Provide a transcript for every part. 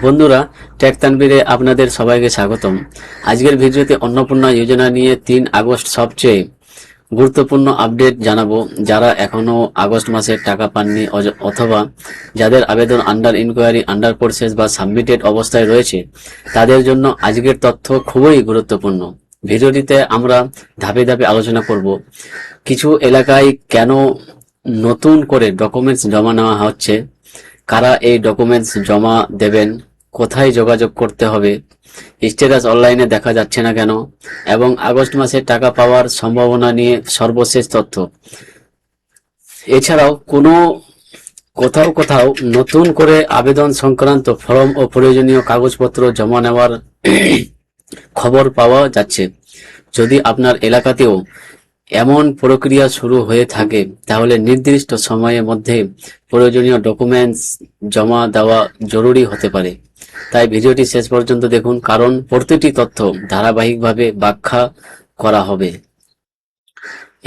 বন্ধুরা, টেক তানবীরে আপনাদের সবাইকে স্বাগতম। আজকের ভিডিওতে অন্নপূর্ণা যোজনা নিয়ে 3 আগস্ট সবচেয়ে গুরুত্বপূর্ণ আপডেট জানাবো। যারা এখনো আগস্ট মাসের টাকা পাননি অথবা যাদের আবেদন আন্ডার ইনকোয়ারি, আন্ডার প্রসেস বা সাবমিটেড অবস্থায় রয়েছে, তাদের জন্য আজকের তথ্য খুবই গুরুত্বপূর্ণ। ভিডিওটিতে আমরা ধাপে ধাপে আলোচনা করব কিছু এলাকায় কেন নতুন করে ডকুমেন্টস জমা নেওয়া হচ্ছে, কারা এই ডকুমেন্টস জমা দেবেন, কোথায় যোগাযোগ করতে হবে, স্ট্যাটাস অনলাইনে দেখা যাচ্ছে না কেন, এবং আগস্ট মাসে টাকা পাওয়ার সম্ভাবনা নিয়ে সর্বশেষ তথ্য। এছাড়াও কোথাও কোথাও নতুন করে আবেদন সংক্রান্ত ফর্ম ও প্রয়োজনীয় কাগজপত্র জমা নেওয়ার খবর পাওয়া যাচ্ছে। যদি আপনার এলাকাতেও এমন প্রক্রিয়া শুরু হয়ে থাকে, তাহলে নির্দিষ্ট সময়ের মধ্যে প্রয়োজনীয় ডকুমেন্টস জমা দেওয়া জরুরি হতে পারে। তাই ভিডিওটি শেষ পর্যন্ত দেখুন, কারণ প্রতিটি তথ্য ধারাবাহিকভাবে ব্যাখ্যা করা হবে।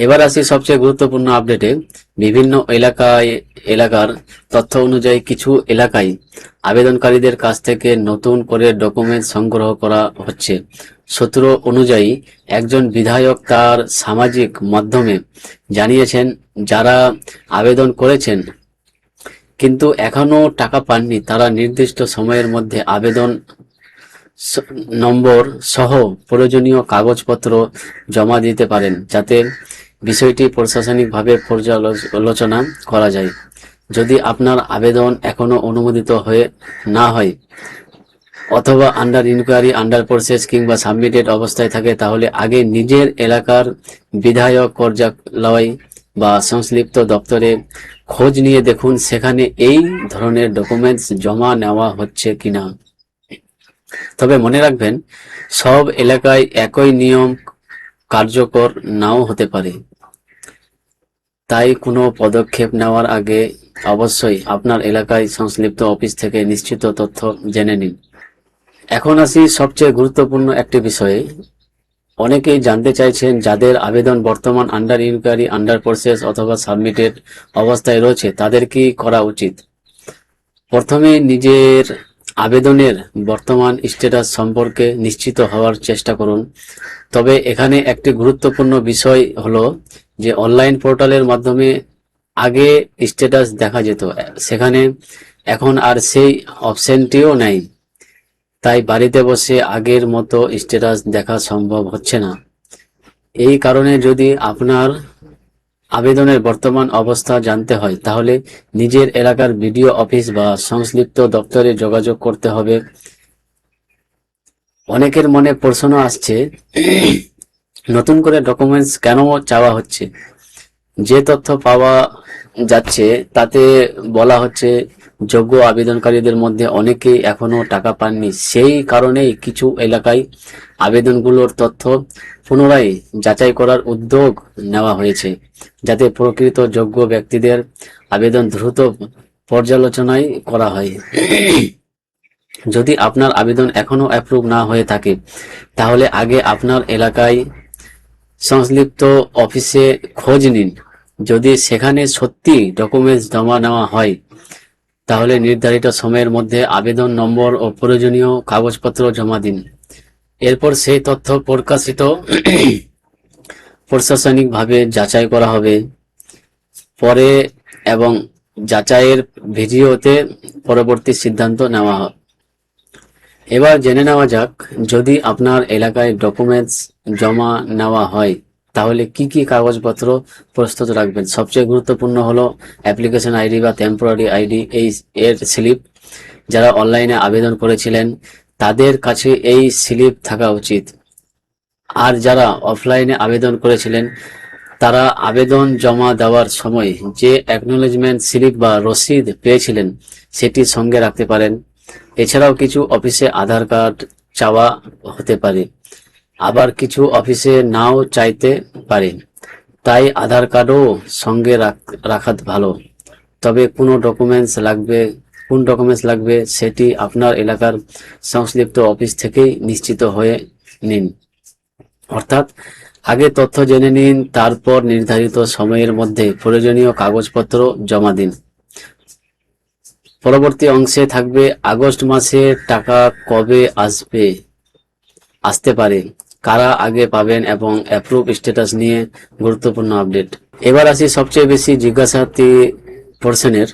এবার আসি সবচেয়ে গুরুত্বপূর্ণ আপডেটে। বিভিন্ন এলাকার তথ্য অনুযায়ী কিছু এলাকায় আবেদনকারীদের কাছ থেকে নতুন করে ডকুমেন্ট সংগ্রহ করা হচ্ছে। সূত্র অনুযায়ী একজন বিধায়ক তার সামাজিক মাধ্যমে জানিয়েছেন, যারা আবেদন করেছেন কিন্তু এখনো টাকা পাননি, তারা নির্দিষ্ট সময়ের মধ্যে আবেদন নম্বর সহ প্রয়োজনীয় কাগজপত্র জমা দিতে পারেন, যাতে বিষয়টি প্রশাসনিকভাবে পর্যালোচনা করা যায়। যদি আপনার আবেদন এখনো অনুমোদিত না হয় অথবা আন্ডার ইনকোয়ারি, আন্ডার প্রসেস কিংবা সাবমিটেড অবস্থায় থাকে, তাহলে আগে নিজের এলাকার বিধায়ক কার্যালয় বা সংশ্লিষ্ট দপ্তরে খোঁজ নিয়ে দেখুন সেখানে এই ধরনের ডকুমেন্টস জমা নেওয়া হচ্ছে কিনা। তবে মনে রাখবেন, সব এলাকায় একই নিয়ম কার্যকর নাও হতে পারে। তাই কোনো পদক্ষেপ নেওয়ার আগে অবশ্যই আপনার এলাকায় সংশ্লিষ্ট অফিস থেকে নিশ্চিত তথ্য জেনে নিন। এখন আসি সবচেয়ে গুরুত্বপূর্ণ একটি বিষয়ে। অনেকেই জানতে চাইছেন, যাদের আবেদন বর্তমান আন্ডার ইনকোয়ারি, আন্ডার প্রসেস অথবা সাবমিটেড অবস্থায় রয়েছে, তাদের কি করা উচিত। প্রথমে নিজের আবেদনের বর্তমান স্ট্যাটাস সম্পর্কে নিশ্চিত হওয়ার চেষ্টা করুন। তবে এখানে একটি গুরুত্বপূর্ণ বিষয় হলো যে অনলাইন পোর্টালের মাধ্যমে আগে স্ট্যাটাস দেখা যেত, সেখানে এখন আর সেই অপশনটিও নেই। তাই বাড়িতে বসে আগের মতো স্ট্যাটাস দেখা সম্ভব হচ্ছে না। এই কারণে যদি আপনার আবেদনের বর্তমান অবস্থা জানতে হয়, তাহলে নিজের এলাকার বিডিও অফিস বা সংশ্লিষ্ট দপ্তরে যোগাযোগ করতে হবে। অনেকের মনে প্রশ্ন আসছে, নতুন করে ডকুমেন্টস কেন চাওয়া হচ্ছে। যে তথ্য পাওয়া যাচ্ছে তাতে বলা হচ্ছে, যোগ্য আবেদনকারীদের মধ্যে অনেকেই এখনো টাকা পাননি। সেই কারণেই কিছু এলাকায় আবেদনগুলোর তথ্য পুনরায় যাচাই করার উদ্যোগ নেওয়া হয়েছে, যাতে প্রকৃত যোগ্য ব্যক্তিদের আবেদন দ্রুত পর্যালোচনায় করা হয়। যদি আপনার আবেদন এখনো অ্যাপ্রুভ না হয়ে থাকে, তাহলে আগে আপনার এলাকায় সংশ্লিষ্ট অফিসে খোঁজ নিন। যদি সেখানে সত্যি ডকুমেন্টস জমা নেওয়া হয়, তাহলে নির্ধারিত সময়ের মধ্যে আবেদন নম্বর ও প্রয়োজনীয় কাগজপত্র জমা দিন। এরপর সেই তথ্য প্রশাসনিকভাবে যাচাই করা হবে পরে, এবং যাচাইয়ের ভিডিওতে পরবর্তী সিদ্ধান্ত নেওয়া হবে। এবার জেনে নেওয়া যাক, যদি আপনার এলাকায় ডকুমেন্টস জমা নেওয়া হয়, তাহলে কি কি কাগজপত্র প্রস্তুত রাখবেন। সবচেয়ে গুরুত্বপূর্ণ হলো অ্যাপ্লিকেশন আইডি বা টেম্পোরারি আইডি, এর স্লিপ। যারা অনলাইনে আবেদন করেছিলেন তাদের কাছে এই স্লিপ থাকা উচিত। আর যারা অফলাইনে আবেদন করেছিলেন, তারা আবেদন জমা দেওয়ার সময় যে অ্যাকনোলেজমেন্ট স্লিপ বা রসিদ পেয়েছিলেন, সেটি সঙ্গে রাখতে পারেন। এছাড়াও কিছু অফিসে আধার কার্ড চাওয়া হতে পারে, আবার কিছু অফিসে নাও চাইতে পারে। তাই আধার কার্ডও সঙ্গে রাখা ভালো। তবে কোন ডকুমেন্টস লাগবে সেটি আপনার এলাকার সংশ্লিষ্ট অফিস থেকেই নিশ্চিত হয়ে নিন। অর্থাৎ আগে তথ্য জেনে নিন, তারপর নির্ধারিত সময়ের মধ্যে প্রয়োজনীয় কাগজপত্র জমা দিন। পরবর্তী অংশে থাকবে আগস্ট মাসে টাকা কবে আসতে পারে, কারা আগে পাবেন এবং অ্যাপ্রুভ স্ট্যাটাস নিয়ে গুরুত্বপূর্ণ আপডেট। এবার আসি সবচেয়ে বেশি জিজ্ঞাসার্থী পোর্শনের।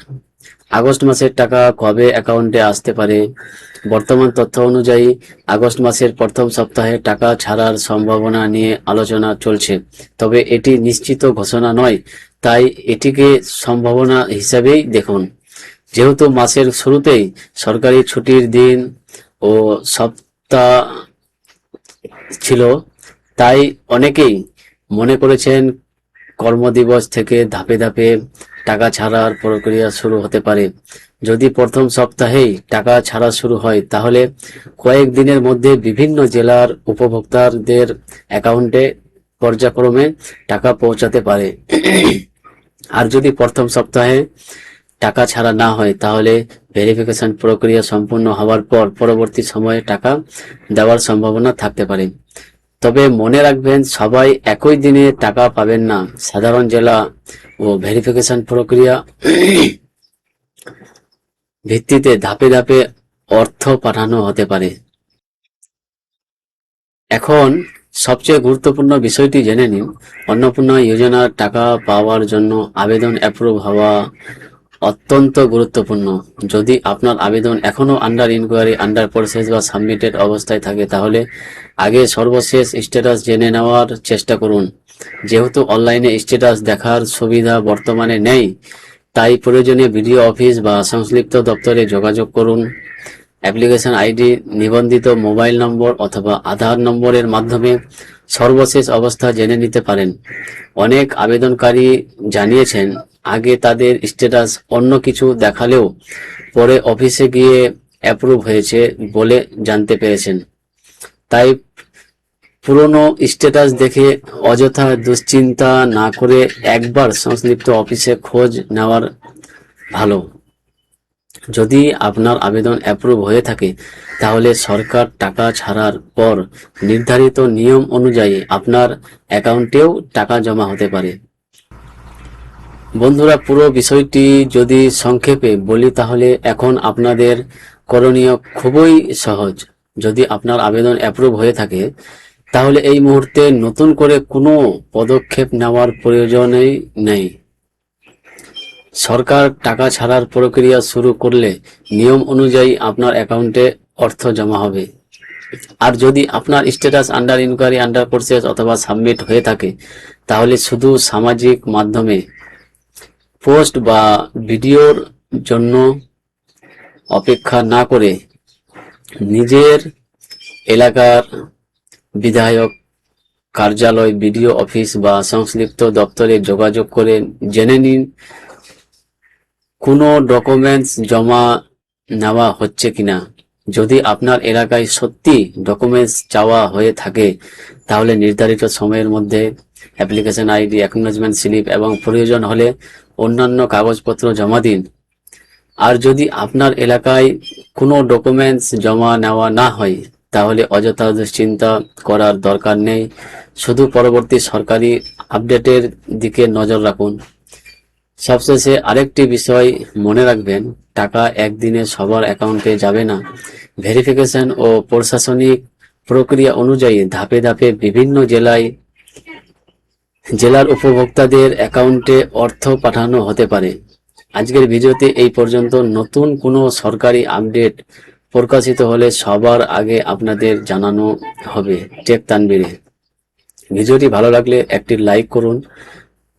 আগস্ট মাসের টাকা কবে অ্যাকাউন্টে আসতে পারে? বর্তমান তথ্য অনুযায়ী আগস্ট মাসের প্রথম সপ্তাহে টাকা ছাড়ার সম্ভাবনা নিয়ে আলোচনা চলছে, তবে এটি নিশ্চিত ঘোষণা নয়, তাই এটিকে সম্ভাবনা হিসাবেই দেখুন। যেহেতু মাসের শুরুতেই সরকারি ছুটির দিন ও সপ্তাহ ছিল, তাই অনেকেই মনে করেছেন কর্মদিবস থেকে ধাপে ধাপে টাকা ছাড়ার প্রক্রিয়া শুরু হতে পারে। যদি প্রথম সপ্তাহেই টাকা ছাড়া শুরু হয়, তাহলে কয়েক দিনের মধ্যে বিভিন্ন জেলার উপভোক্তাদের অ্যাকাউন্টে পর্যায়ক্রমে টাকা পৌঁছাতে পারে। আর যদি প্রথম সপ্তাহে টাকা ছাড়া না হয়, তাহলে ভেরিফিকেশন প্রক্রিয়া সম্পূর্ণ হওয়ার পর পরবর্তী সময়ে টাকা দেওয়ার সম্ভাবনা থাকতে পারে। তবে মনে রাখবেন, সবাই একই দিনে টাকা পাবেন না। সাধারণ জেলা ও ভেরিফিকেশন প্রক্রিয়া ভিত্তিতে ধাপে ধাপে অর্থ পাঠানো হতে পারে। এখন সবচেয়ে গুরুত্বপূর্ণ বিষয়টি জেনে নিন। অন্নপূর্ণা যোজনার টাকা পাওয়ার জন্য আবেদন অ্যাপ্রুভ হওয়া অত্যন্ত গুরুত্বপূর্ণ। যদি আপনার আবেদন এখনো আন্ডার ইনকোয়ারি, আন্ডার প্রসেস বা সাবমিটেড অবস্থায় থাকে, তাহলে আগে সর্বশেষ স্ট্যাটাস জেনে নেওয়ার চেষ্টা করুন। যেহেতু অনলাইনে স্ট্যাটাস দেখার সুবিধা বর্তমানে নেই, তাই প্রয়োজনীয় বিডিও অফিস বা সংশ্লিষ্ট দপ্তরে যোগাযোগ করুন। অ্যাপ্লিকেশন আইডি, নিবন্ধিত মোবাইল নম্বর অথবা আধার নম্বরের মাধ্যমে সর্বশেষ অবস্থা জেনে নিতে পারেন। অনেক আবেদনকারী জানিয়েছেন, আগে তাদের স্ট্যাটাস অন্য কিছু দেখালেও পরে অফিসে গিয়ে অ্যাপ্রুভ হয়েছে বলে জানতে পেরেছেন। তাই পুরনো স্ট্যাটাস দেখে অযথা দুশ্চিন্তা না করে একবার সংশ্লিষ্ট অফিসে খোঁজ নেওয়ার ভালো। যদি আপনার আবেদন অ্যাপ্রুভ হয়ে থাকে, তাহলে সরকার টাকা ছাড়ার পর নির্ধারিত নিয়ম অনুযায়ী আপনার অ্যাকাউন্টেও টাকা জমা হতে পারে। বন্ধুরা, পুরো বিষয়টি যদি সংক্ষেপে বলি, তাহলে এখন আপনাদের করণীয় খুবই সহজ। যদি আপনার আবেদন অ্যাপ্রুভ হয়ে থাকে, তাহলে এই মুহূর্তে নতুন করে কোনো পদক্ষেপ নেওয়ার প্রয়োজনই নেই। সরকার টাকা ছাড়ার প্রক্রিয়া শুরু করলে নিয়ম অনুযায়ী আপনার অ্যাকাউন্টে অর্থ জমা হবে। আর যদি আপনার status under inquiry, under process অথবা সাবমিট হয়ে থাকে, তাহলে শুধু সামাজিক মাধ্যমে পোস্ট বা ভিডিওর জন্য অপেক্ষা না করে নিজের এলাকার বিধায়ক কার্যালয়, বিডিও অফিস বা সংশ্লিষ্ট দপ্তরে যোগাযোগ করে জেনে নিন কোনো ডকুমেন্টস জমা নেওয়া হচ্ছে কিনা। যদি আপনার এলাকায় সত্যি ডকুমেন্টস চাওয়া হয়ে থাকে, তাহলে নির্ধারিত সময়ের মধ্যে অ্যাপ্লিকেশন আইডি, অ্যাকনোলেজমেন্ট স্লিপ এবং প্রয়োজন হলে অন্যান্য কাগজপত্র জমা দিন। আর যদি আপনার এলাকায় কোনো ডকুমেন্টস জমা নেওয়া না হয়, তাহলে অযথা দুশ্চিন্তা করার দরকার নেই। শুধু পরবর্তী সরকারি আপডেটের দিকে নজর রাখুন। সবশেষে আরেকটি বিষয় মনে রাখবেন, টাকা একদিনে সবার অ্যাকাউন্টে যাবে না। ভেরিফিকেশন ও প্রশাসনিক প্রক্রিয়া অনুযায়ী ধাপে ধাপে বিভিন্ন জেলার উপভোক্তাদের অ্যাকাউন্টে অর্থ পাঠানো হতে পারে। আজকের ভিডিওতে এই পর্যন্ত। নতুন কোনো সরকারি আপডেট প্রকাশিত হলে সবার আগে আপনাদের জানানো হবে টেক তানবীরে। ভিডিওটি ভালো লাগলে একটি লাইক করুন,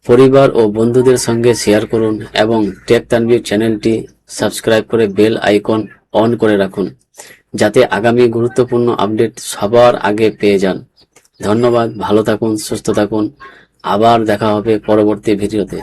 পরিবার ও বন্ধুদের সঙ্গে শেয়ার করুন এবং টেক তানবীর চ্যানেলটি সাবস্ক্রাইব করে বেল আইকন অন করে রাখুন, যাতে আগামী গুরুত্বপূর্ণ আপডেট সবার আগে পেয়ে যান। ধন্যবাদ, ভালো থাকুন, সুস্থ থাকুন। আবার দেখা হবে পরবর্তী ভিডিওতে।